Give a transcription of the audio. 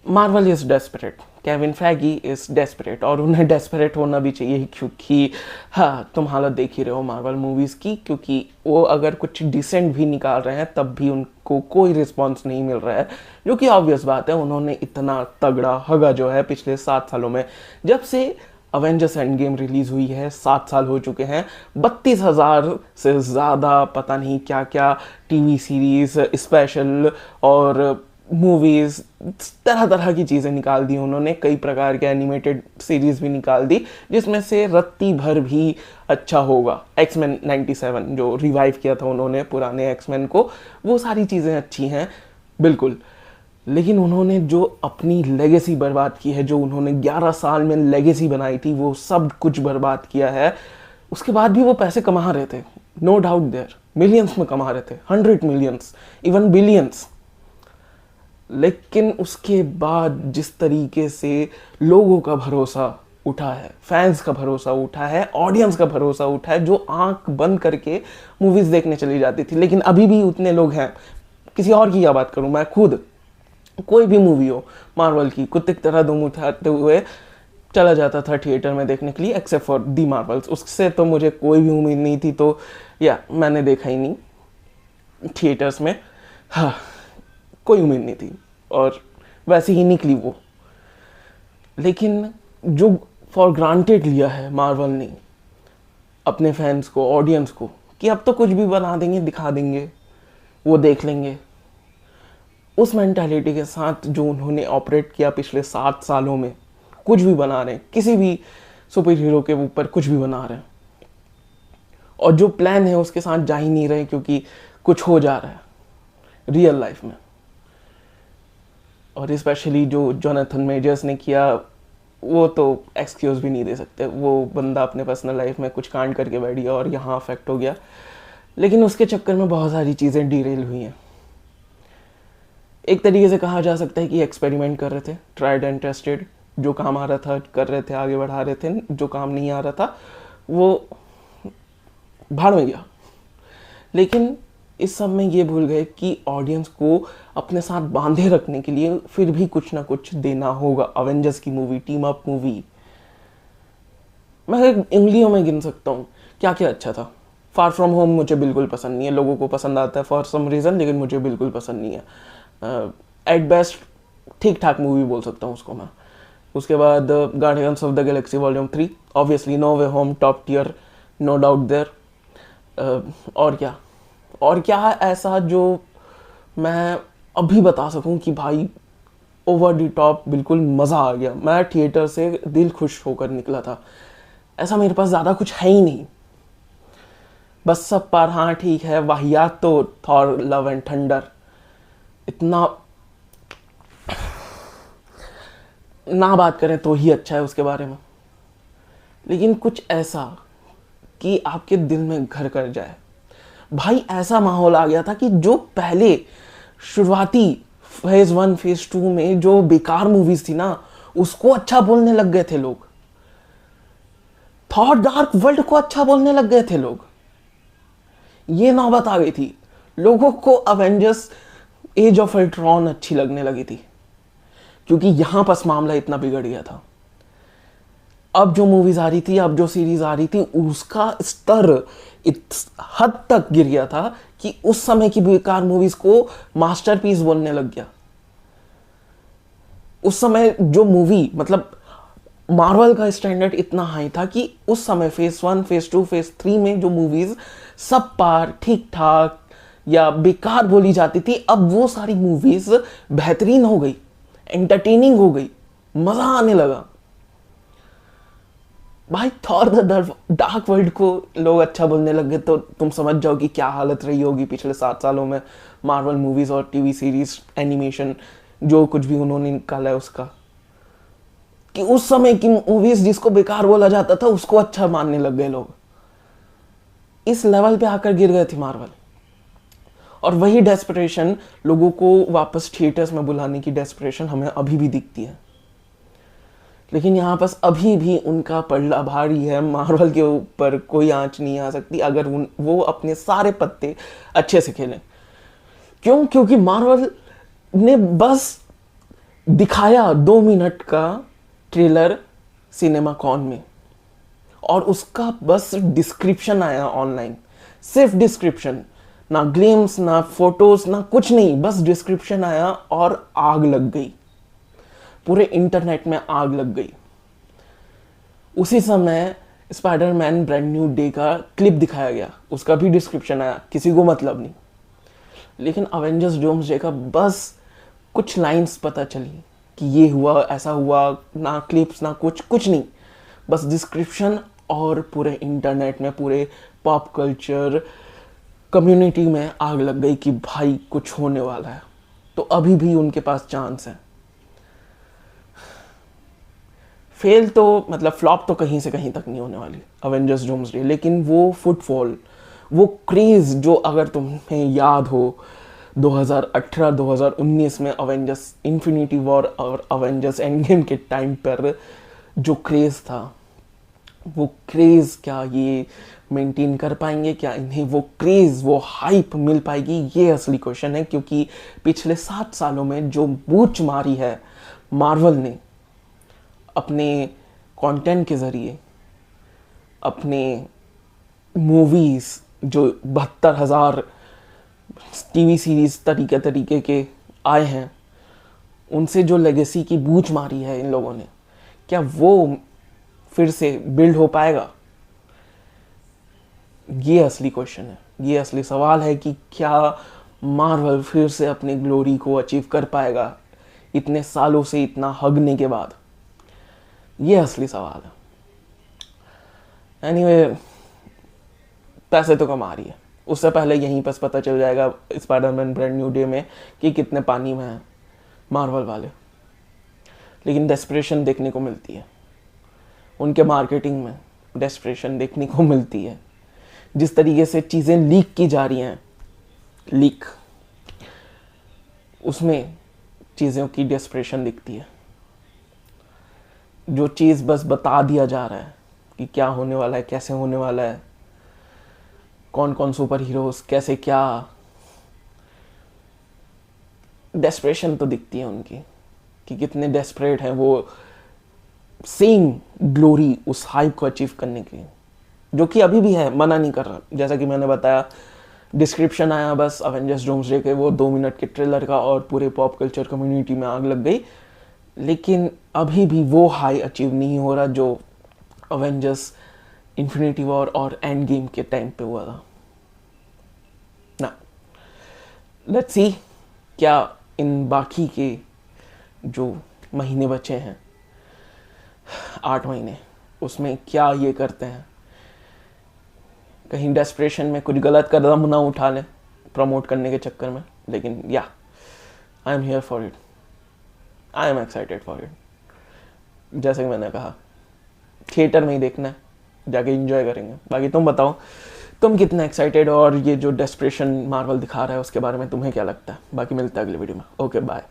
Marvel is desperate, Kevin Feige is desperate, और उन्हें desperate होना भी चाहिए क्योंकि हाँ, तुम हालत देख ही रहे हो मार्वल मूवीज़ की, क्योंकि वो अगर कुछ डिसेंट भी निकाल रहे हैं तब भी उनको कोई रिस्पॉन्स नहीं मिल रहा है, जो कि ऑब्वियस बात है। उन्होंने इतना तगड़ा हगा जो है पिछले 7 सालों में, जब से अवेंजर्स एंड गेम रिलीज़ हुई है 7 साल हो चुके हैं, 32,000 से ज़्यादा पता नहीं क्या क्या टीवी सीरीज़, स्पेशल और मूवीज़, तरह तरह की चीज़ें निकाल दी उन्होंने। कई प्रकार के एनिमेटेड सीरीज़ भी निकाल दी, जिसमें से रत्ती भर भी अच्छा होगा एक्समैन 97 जो रिवाइव किया था उन्होंने पुराने एक्समैन को, वो सारी चीज़ें अच्छी हैं बिल्कुल। लेकिन उन्होंने जो अपनी लेगेसी बर्बाद की है, जो उन्होंने 11 साल में लेगेसी बनाई थी, वो सब कुछ बर्बाद किया है। उसके बाद भी वो पैसे कमा रहे थे, नो डाउट देयर, मिलियंस में कमा रहे थे, 100 मिलियंस, इवन बिलियंस। लेकिन उसके बाद जिस तरीके से लोगों का भरोसा उठा है, फैंस का भरोसा उठा है, ऑडियंस का भरोसा उठा है, जो आंख बंद करके मूवीज़ देखने चली जाती थी, लेकिन अभी भी उतने लोग हैं। किसी और की क्या बात करूं, मैं खुद कोई भी मूवी हो मार्वल की, कुत्ते की तरह दुम उठाते हुए चला जाता था थिएटर में देखने के लिए, एक्सेप्ट फॉर दी मार्वल्स। उससे तो मुझे कोई भी उम्मीद नहीं थी, तो या मैंने देखा ही नहीं थिएटर्स में। हाँ, कोई उम्मीद नहीं थी और वैसे ही निकली वो। लेकिन जो फॉर ग्रांटेड लिया है मार्वल ने अपने फैंस को, ऑडियंस को, कि अब तो कुछ भी बना देंगे, दिखा देंगे, वो देख लेंगे, उस मेंटालिटी के साथ जो उन्होंने ऑपरेट किया पिछले 7 सालों में, कुछ भी बना रहे हैं, किसी भी सुपर हीरो के ऊपर कुछ भी बना रहे हैं, और जो प्लान है उसके साथ जा ही नहीं रहे क्योंकि कुछ हो जा रहा है रियल लाइफ में। और स्पेशली जो जोनाथन मेजर्स ने किया, वो तो एक्सक्यूज़ भी नहीं दे सकते। वो बंदा अपने पर्सनल लाइफ में कुछ कांड करके बैठ गया और यहाँ अफेक्ट हो गया, लेकिन उसके चक्कर में बहुत सारी चीज़ें डीरेल हुई हैं। एक तरीके से कहा जा सकता है कि एक्सपेरिमेंट कर रहे थे, ट्राइड एंड टेस्टेड, जो काम आ रहा था कर रहे थे, आगे बढ़ा रहे थे, जो काम नहीं आ रहा था वो भाड़ में गया। लेकिन इस सब में ये भूल गए कि ऑडियंस को अपने साथ बांधे रखने के लिए फिर भी कुछ ना कुछ देना होगा। अवेंजर्स की मूवी, टीम अप मूवी, मैं उंगलियों में गिन सकता हूँ क्या क्या अच्छा था। फार फ्रॉम होम मुझे बिल्कुल पसंद नहीं है, लोगों को पसंद आता है फॉर सम रीज़न, लेकिन मुझे बिल्कुल पसंद नहीं है। एट बेस्ट ठीक ठाक मूवी बोल सकता हूँ उसको मैं। उसके बाद guardians of the galaxy volume 3, obviously no way home, top tier, no doubt there. और क्या ऐसा जो मैं अभी बता सकूं कि भाई ओवर द टॉप बिल्कुल मज़ा आ गया, मैं थिएटर से दिल खुश होकर निकला था। ऐसा मेरे पास ज़्यादा कुछ है ही नहीं, बस सब पार हाँ ठीक है। वाहियात तो थॉर लव एंड थंडर, इतना ना बात करें तो ही अच्छा है उसके बारे में, लेकिन कुछ ऐसा कि आपके दिल में घर कर जाए। भाई ऐसा माहौल आ गया था कि जो पहले शुरुआती फेज 1 फेज 2 में जो बेकार मूवीज थी ना, उसको अच्छा बोलने लग गए थे लोग। थॉर डार्क वर्ल्ड को अच्छा बोलने लग गए थे लोग। ये नौबत आ गई थी, लोगों को अवेंजर्स एज ऑफ अल्ट्रॉन अच्छी लगने लगी थी, क्योंकि यहां पर मामला इतना बिगड़ गया था। अब जो मूवीज आ रही थी, अब जो सीरीज आ रही थी, उसका स्तर इस हद तक गिर गया था कि उस समय की बेकार मूवीज को मास्टरपीस बोलने लग गया। उस समय जो मूवी, मतलब मार्वल का स्टैंडर्ड इतना हाई था कि उस समय फेज 1 फेज 2 फेज 3 में जो मूवीज सब पार ठीक ठाक या बेकार बोली जाती थी, अब वो सारी मूवीज बेहतरीन हो गई, एंटरटेनिंग हो गई, मजा आने लगा। भाई थॉर द डार्क वर्ल्ड को लोग अच्छा बोलने लगे, तो तुम समझ जाओ कि क्या हालत रही होगी पिछले 7 सालों में मार्वल मूवीज और टीवी सीरीज, एनिमेशन, जो कुछ भी उन्होंने निकाला है उसका। कि उस समय की मूवीज जिसको बेकार बोला जाता था उसको अच्छा मानने लग गए लोग। इस लेवल पे आकर गिर गए थे मार्वल। और वही डेस्परेशन, लोगों को वापस थिएटर्स में बुलाने की डेस्परेशन हमें अभी भी दिखती है। लेकिन यहाँ पर अभी भी उनका पलड़ा भारी है, मार्वल के ऊपर कोई आंच नहीं आ सकती अगर वो अपने सारे पत्ते अच्छे से खेलें। क्यों? क्योंकि मार्वल ने बस दिखाया 2 मिनट का ट्रेलर सिनेमा कॉन में, और उसका बस डिस्क्रिप्शन आया ऑनलाइन, सिर्फ डिस्क्रिप्शन, ना ग्लिम्स ना फोटोज ना कुछ नहीं, बस डिस्क्रिप्शन आया और आग लग गई, पूरे इंटरनेट में आग लग गई। उसी समय स्पाइडरमैन ब्रांड न्यू डे का क्लिप दिखाया गया, उसका भी डिस्क्रिप्शन आया, किसी को मतलब नहीं। लेकिन अवेंजर्स डोम्सडे का बस कुछ लाइंस पता चली कि ये हुआ, ऐसा हुआ, ना क्लिप्स ना कुछ नहीं, बस डिस्क्रिप्शन, और पूरे इंटरनेट में, पूरे पॉप कल्चर कम्युनिटी में आग लग गई कि भाई कुछ होने वाला है। तो अभी भी उनके पास चांस है। फेल तो मतलब फ्लॉप तो कहीं से कहीं तक नहीं होने वाली अवेंजर्स डोम्सडे, लेकिन वो फुटफॉल, वो क्रेज जो अगर तुम्हें याद हो 2018-2019 में अवेंजर्स इन्फिनिटी वॉर और अवेंजर्स एंड गेम के टाइम पर जो क्रेज था, वो क्रेज क्या ये मेंटेन कर पाएंगे, क्या इन्हें वो क्रेज, वो हाइप मिल पाएगी, ये असली क्वेश्चन है। क्योंकि पिछले 7 सालों में जो बूच मारी है मार्वल ने अपने कंटेंट के ज़रिए, अपने मूवीज़ जो 72,000 टीवी सीरीज़ तरीके के आए हैं, उनसे जो लेगेसी की बूच मारी है इन लोगों ने, क्या वो फिर से बिल्ड हो पाएगा? ये असली क्वेश्चन है, ये असली सवाल है कि क्या मार्वल फिर से अपनी ग्लोरी को अचीव कर पाएगा इतने सालों से इतना हगने के बाद? ये असली सवाल है। एनीवे, पैसे तो कमा रही है, उससे पहले यहीं पर पता चल जाएगा स्पाइडरमैन ब्रांड न्यू डे में कि कितने पानी में है मार्वल वाले। लेकिन डेस्परेशन देखने को मिलती है उनके मार्केटिंग में, डेस्परेशन देखने को मिलती है। जिस तरीके से चीज़ें लीक की जा रही हैं, लीक, उसमें चीज़ों की डेस्परेशन दिखती है। जो चीज़ बस बता दिया जा रहा है कि क्या होने वाला है, कैसे होने वाला है, कौन कौन सुपर हीरोज कैसे, क्या डेस्परेशन तो दिखती है उनकी कि कितने डेस्परेट हैं वो सेम ग्लोरी, उस हाइप को अचीव करने के लिए, जो कि अभी भी है, मना नहीं कर रहा। जैसा कि मैंने बताया, डिस्क्रिप्शन आया बस अवेंजर्स डोम्सडे के वो 2 मिनट के ट्रेलर का, और पूरे पॉप कल्चर कम्युनिटी में आग लग गई। लेकिन अभी भी वो हाई अचीव नहीं हो रहा जो अवेंजर्स इन्फिनिटी वॉर और एंड गेम के टाइम पे हुआ था ना। लेट्स सी क्या इन बाकी के जो महीने बचे हैं, 8 महीने, उसमें क्या ये करते हैं, कहीं डेस्परेशन में कुछ गलत कदम ना उठा लें प्रमोट करने के चक्कर में। लेकिन या, I am here for it, I am excited for it. जैसे कि मैंने कहा, थिएटर में ही देखना है, जाके एंजॉय करेंगे। बाकी तुम बताओ, तुम कितना एक्साइटेड, और ये जो डेस्परेशन मार्वल दिखा रहा है उसके बारे में तुम्हें क्या लगता है? बाकी मिलता है अगले वीडियो में। Okay, bye.